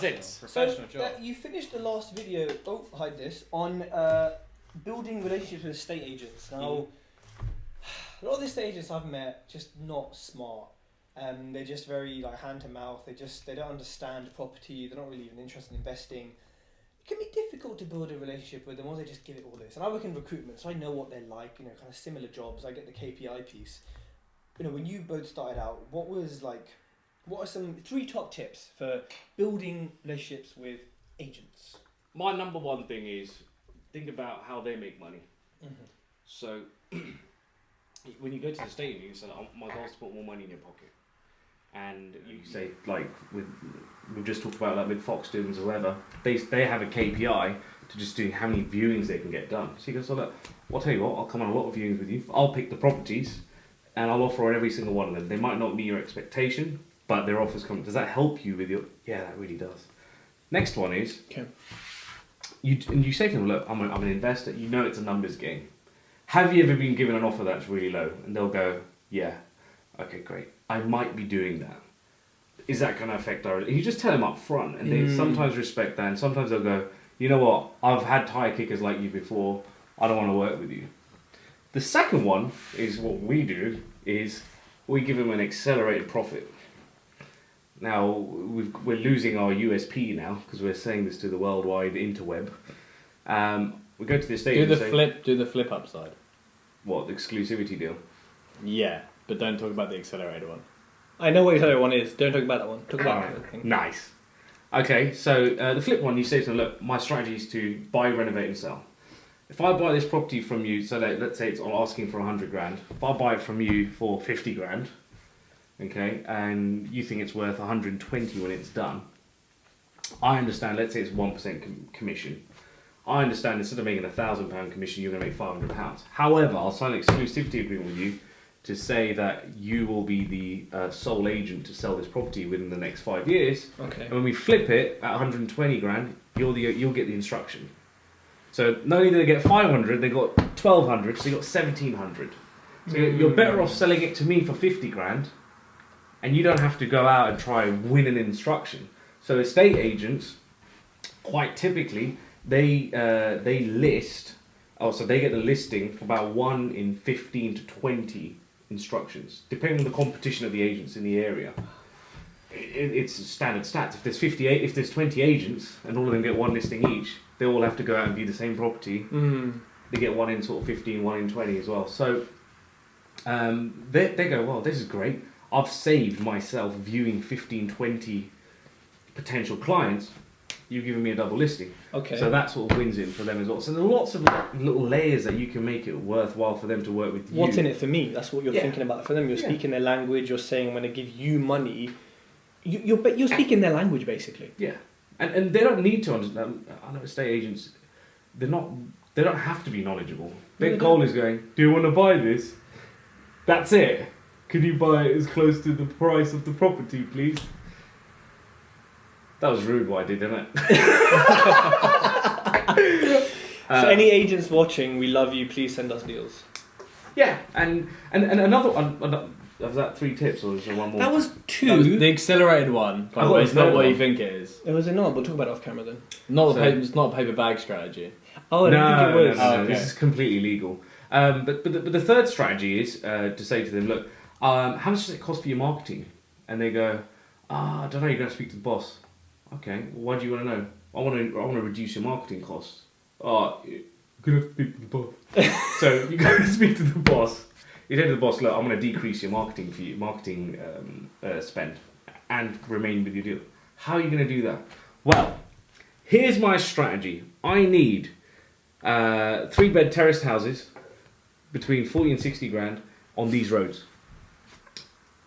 That's it. Professional So, job. you finished the last video, hide this, on building relationships with estate agents. Now, a lot of the estate agents I've met just not smart. They're just very like hand to mouth. They don't understand property. They're not really even interested in investing. It can be difficult to build a relationship with them, or they just give it all this. And I work in recruitment, so I know what they're like. You know, kind of similar jobs. I get the KPI piece. You know, when you both started out, what are some 3 top tips for building relationships with agents? My number one thing is think about how they make money. Mm-hmm. So when you go to the estate agent, you say, my goal is to put more money in your pocket. And you say, like, we've just talked about, like, with Foxtons or whatever, they have a KPI to just do how many viewings they can get done. So he goes, so look, I'll tell you what, I'll come on a lot of viewings with you. I'll pick the properties and I'll offer on every single one of them. They might not meet your expectation, but their offers come. Does that help you with your... Yeah, that really does. Next one is... Okay. You say to them, look, I'm an investor. You know it's a numbers game. Have you ever been given an offer that's really low? And they'll go, yeah. Okay, great. I might be doing that. Is that going to affect our... You just tell them up front, and they sometimes respect that, and sometimes they'll go, you know what, I've had tire kickers like you before, I don't want to work with you. The second one is what we do, is we give them an accelerated profit. Now, we're losing our USP now, because we're saying this to the worldwide interweb. We go to the estate Do and say... the flip upside. What, the exclusivity deal? Yeah, but don't talk about the accelerator one. I know what the other one is. Don't talk about that one. Talk about the other thing. Nice. Okay, so the flip one, you say to them, look, my strategy is to buy, renovate and sell. If I buy this property from you, so that, let's say it's asking for 100 grand. If I buy it from you for 50 grand, okay, and you think it's worth 120 when it's done, I understand, let's say it's 1% commission. I understand instead of making £1,000 commission, you're going to make £500. However, I'll sign an exclusivity agreement with you to say that you will be the sole agent to sell this property within the next 5 years. Okay. And when we flip it at 120 grand, you'll get the instruction. So not only do they get 500, they got 1,200, so you got 1,700. So you're better off selling it to me for 50 grand, and you don't have to go out and try and win an instruction. So estate agents, quite typically, they list. Oh, so they get the listing for about 1 in 15 to 20 instructions, depending on the competition of the agents in the area. It's standard stats. If there's 20 agents and all of them get 1 listing each, they all have to go out and view the same property. They get 1 in sort of 15, 1 in 20 as well. So they go, well, this is great. I've saved myself viewing 15, 20 potential clients. You've given me a double listing. Okay. So that sort of wins it for them as well. So there are lots of little layers that you can make it worthwhile for them to work with you. What's in it for me? That's what you're thinking about. For them, you're speaking their language. You're saying, I'm going to give you money. You're speaking their language, basically. Yeah. And they don't need to understand. I know estate agents, they don't have to be knowledgeable. Their goal is going, do you want to buy this? That's it. Could you buy it as close to the price of the property, please? That was rude what I did, didn't it? So any agents watching, we love you. Please send us deals. Yeah, and another one. Was that 3 tips or was there one more? That was 2. That was the accelerated one. By the way, it's not what you think it is. It was a no. We'll talk about it off camera then. It's not a paper bag strategy. Oh, I didn't think it was. No, okay. This is completely legal. But the third strategy is to say to them, look, how much does it cost for your marketing? And they go, I don't know. You're going to speak to the boss. Okay, why do you want to know? I want to reduce your marketing costs. Oh, you're going to speak to the boss. So you go to speak to the boss. You say to the boss, look, I'm going to decrease your marketing spend and remain with your deal. How are you going to do that? Well, here's my strategy. I need 3-bed terraced houses between 40 and 60 grand on these roads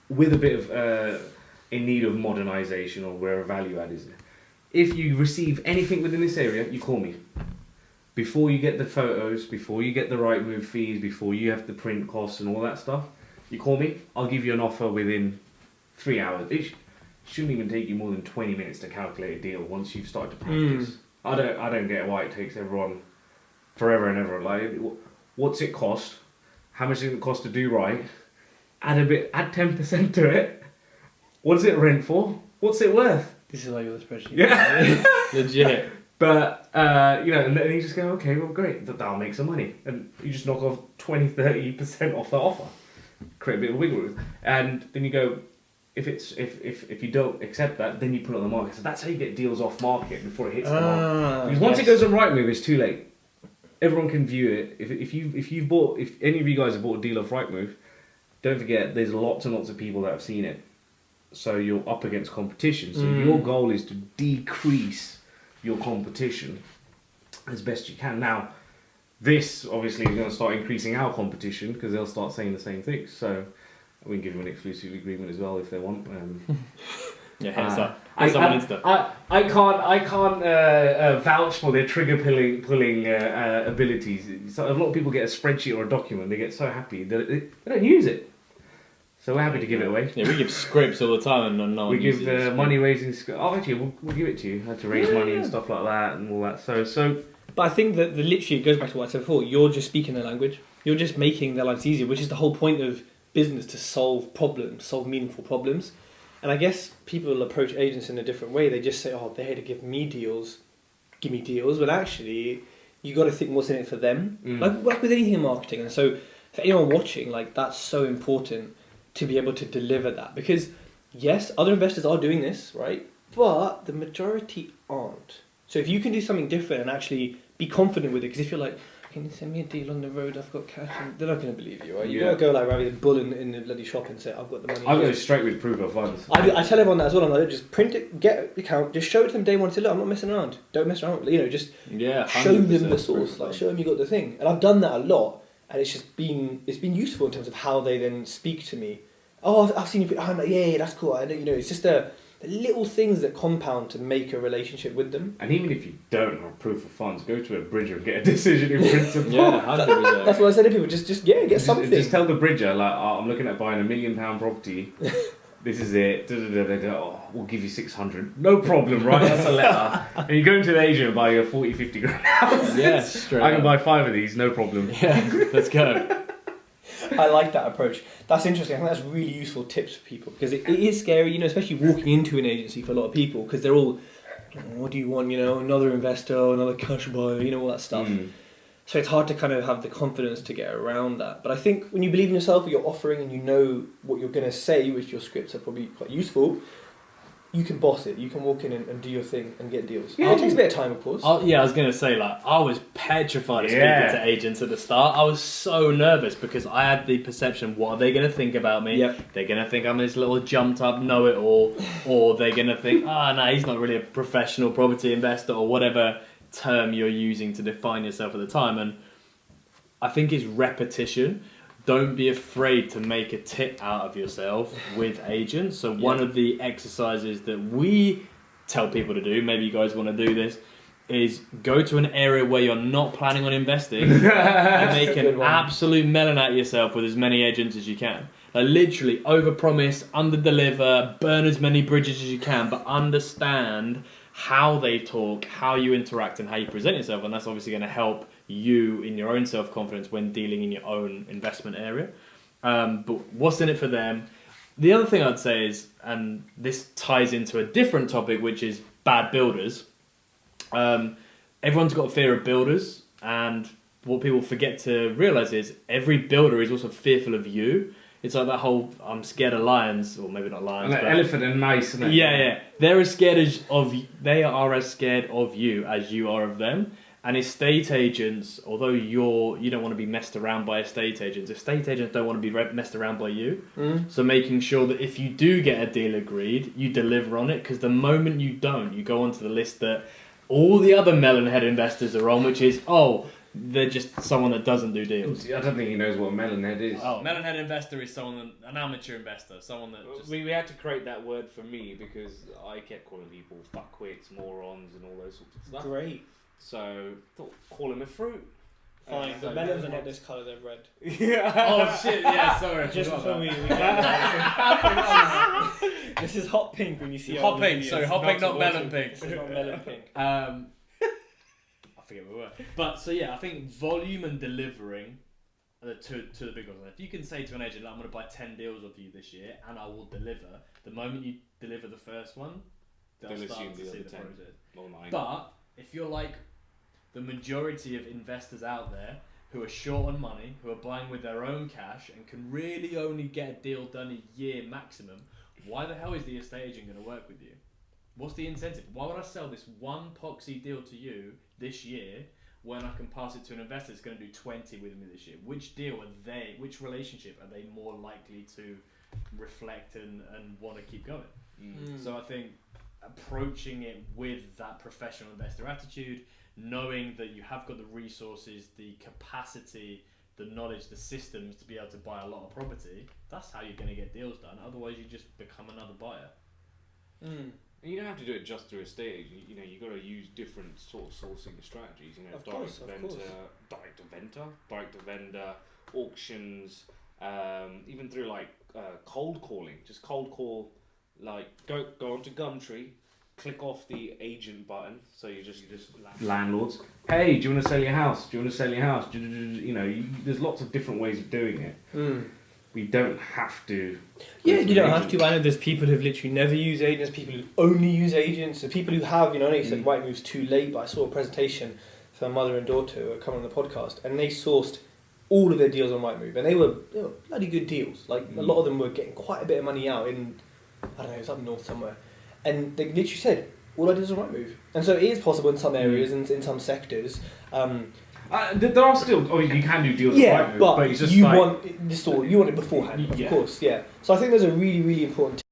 with a bit of in need of modernisation or where a value add is there. If you receive anything within this area, you call me. Before you get the photos, before you get the right move fees, before you have the print costs and all that stuff, you call me, I'll give you an offer within 3 hours. It shouldn't even take you more than 20 minutes to calculate a deal once you've started to practice. I don't get why it takes everyone forever and ever. Like, what's it cost? How much does it cost to do right? Add 10% to it. What does it rent for? What's it worth? This is why you're the spreadsheet. Yeah. Legit. But, and then you just go, okay, well, great, that'll make some money. And you just knock off 20-30% off the offer. Create a bit of wiggle room. And then you go, if you don't accept that, then you put it on the market. So that's how you get deals off market before it hits the market. Because once it goes on Rightmove, it's too late. Everyone can view it. If any of you guys have bought a deal off Rightmove, don't forget there's lots and lots of people that have seen it. So you're up against competition. So your goal is to decrease your competition as best you can. Now, this obviously is going to start increasing our competition because they'll start saying the same things. So we can give them an exclusive agreement as well if they want. Yeah, hands up. Hands up on Insta. I can't vouch for their trigger pulling abilities. So a lot of people get a spreadsheet or a document, they get so happy that they don't use it. So we're happy to give it away. Yeah, we give scripts all the time and no one we uses give money raising. Actually, we'll give it to you. How to raise money and stuff like that and all that. So. But I think that literally it goes back to what I said before. You're just speaking their language. You're just making their lives easier, which is the whole point of business, to solve problems, solve meaningful problems. And I guess people approach agents in a different way. They just say, "Oh, they're here to give me deals, give me deals." But actually, you got to think what's in it for them. Like with anything in marketing. And so, for anyone watching, like that's so important to be able to deliver that. Because yes, other investors are doing this, right? But the majority aren't. So if you can do something different and actually be confident with it, because if you're like, can you send me a deal on the road, I've got cash, and they're not going to believe you, right? You got to go like rather than bull in the bloody shop and say, I've got the money. I go straight with proof of funds. I tell everyone that as well. I'm like, just print it, get the account, just show it to them day one. Say, look, I'm not messing around. Don't mess around. Just show them the source, like show them you got the thing. And I've done that a lot, and it's been useful in terms of how they then speak to me. Oh, I've seen you. I'm like, yeah, that's cool. I know, it's just the little things that compound to make a relationship with them. And even if you don't have proof of funds, go to a bridger and get a decision in principle. Yeah, 100%. That's what I said to people. Just get something. Just tell the bridger, like, I'm looking at buying £1 million property. This is it. Oh, we'll give you 600. No problem, right? That's a letter. And you go into the agent and buy your 40-50 grand house. Yeah, straight I can buy 5 of these, no problem. Yeah, let's go. I like that approach. That's interesting. I think that's really useful tips for people, because it is scary, especially walking into an agency for a lot of people, because they're all, what do you want, another investor, another cash buyer, all that stuff. So it's hard to kind of have the confidence to get around that. But I think when you believe in yourself, what you're offering, and you know what you're going to say, which your scripts are probably quite useful, you can boss it. You can walk in and do your thing and get deals. Yeah, it takes a bit of time, of course. I was going to say, I was petrified of speaking to agents at the start. I was so nervous because I had the perception, what are they going to think about me? Yep. They're going to think I'm this little jumped up know-it-all, or they're going to think, no, he's not really a professional property investor, or whatever term you're using to define yourself at the time. And I think it's repetition. Don't be afraid to make a tit out of yourself with agents. So one of the exercises that we tell people to do, maybe you guys want to do this, is go to an area where you're not planning on investing and make an absolute melon out of yourself with as many agents as you can. Like literally overpromise, underdeliver, burn as many bridges as you can, but understand how they talk, how you interact, and how you present yourself. And that's obviously going to help you in your own self-confidence when dealing in your own investment area. But what's in it for them? The other thing I'd say is, and this ties into a different topic, which is bad builders. Everyone's got a fear of builders, and what people forget to realise is every builder is also fearful of you. It's like that whole, I'm scared of lions, or maybe not lions, but elephant and mice, isn't it? Yeah. They are as scared of you as you are of them. And estate agents, although you don't want to be messed around by estate agents don't want to be messed around by you. So making sure that if you do get a deal agreed, you deliver on it, because the moment you don't, you go onto the list that all the other melonhead investors are on, which is, they're just someone that doesn't do deals. I don't think he knows what a melonhead is. Melonhead investor is an amateur investor, someone that just... We had to create that word for me because I kept calling people fuckwits, morons, and all those sorts of stuff. Great. So, thought, call him a fruit. Fine, the melons are not this colour, they're red. Oh shit, yeah, sorry. Just before we get this is hot pink when you see hot pink, sorry, hot pink, not melon pink. This is not melon pink. I forget what we were. But so yeah, I think volume and delivering are the two the big ones. If you can say to an agent, I'm going to buy 10 deals of you this year and I will deliver, the moment you deliver the first one, they'll Don't start assume to the see other the 10. process. Online. But if you're like the majority of investors out there who are short on money, who are buying with their own cash and can really only get a deal done a year maximum, why the hell is the estate agent going to work with you? What's the incentive? Why would I sell this one poxy deal to you this year when I can pass it to an investor that's going to do 20 with me this year? Which deal are they, which relationship are they more likely to reflect and want to keep going? So I think approaching it with that professional investor attitude, knowing that you have got the resources, the capacity, the knowledge, the systems to be able to buy a lot of property, that's how you're going to get deals done. Otherwise, you just become another buyer. And you don't have to do it just through a stage agent. You know, you've got to use different sort of sourcing strategies. You know, Of course. direct to vendor, auctions, even through like cold calling. Just cold call, like go onto Gumtree, click off the agent button. So you just landlords. Hey, do you want to sell your house? Do you want to sell your house? You know, there's lots of different ways of doing it. We don't have to. Yeah, you don't have to. I know there's people who've literally never used agents, people who only use agents, so people who have, you know, I know you said Rightmove's too late, but I saw a presentation for my mother and daughter who were coming on the podcast, and they sourced all of their deals on Rightmove, and they were bloody good deals. Like, a lot of them were getting quite a bit of money out in, I don't know, it was up north somewhere, and they literally said, all I did was on Rightmove. And so it is possible in some areas and in some sectors. There are still, you can do deals yeah, with Rightmove, but it's just you like, want it beforehand, of course, yeah. So I think there's a really, really important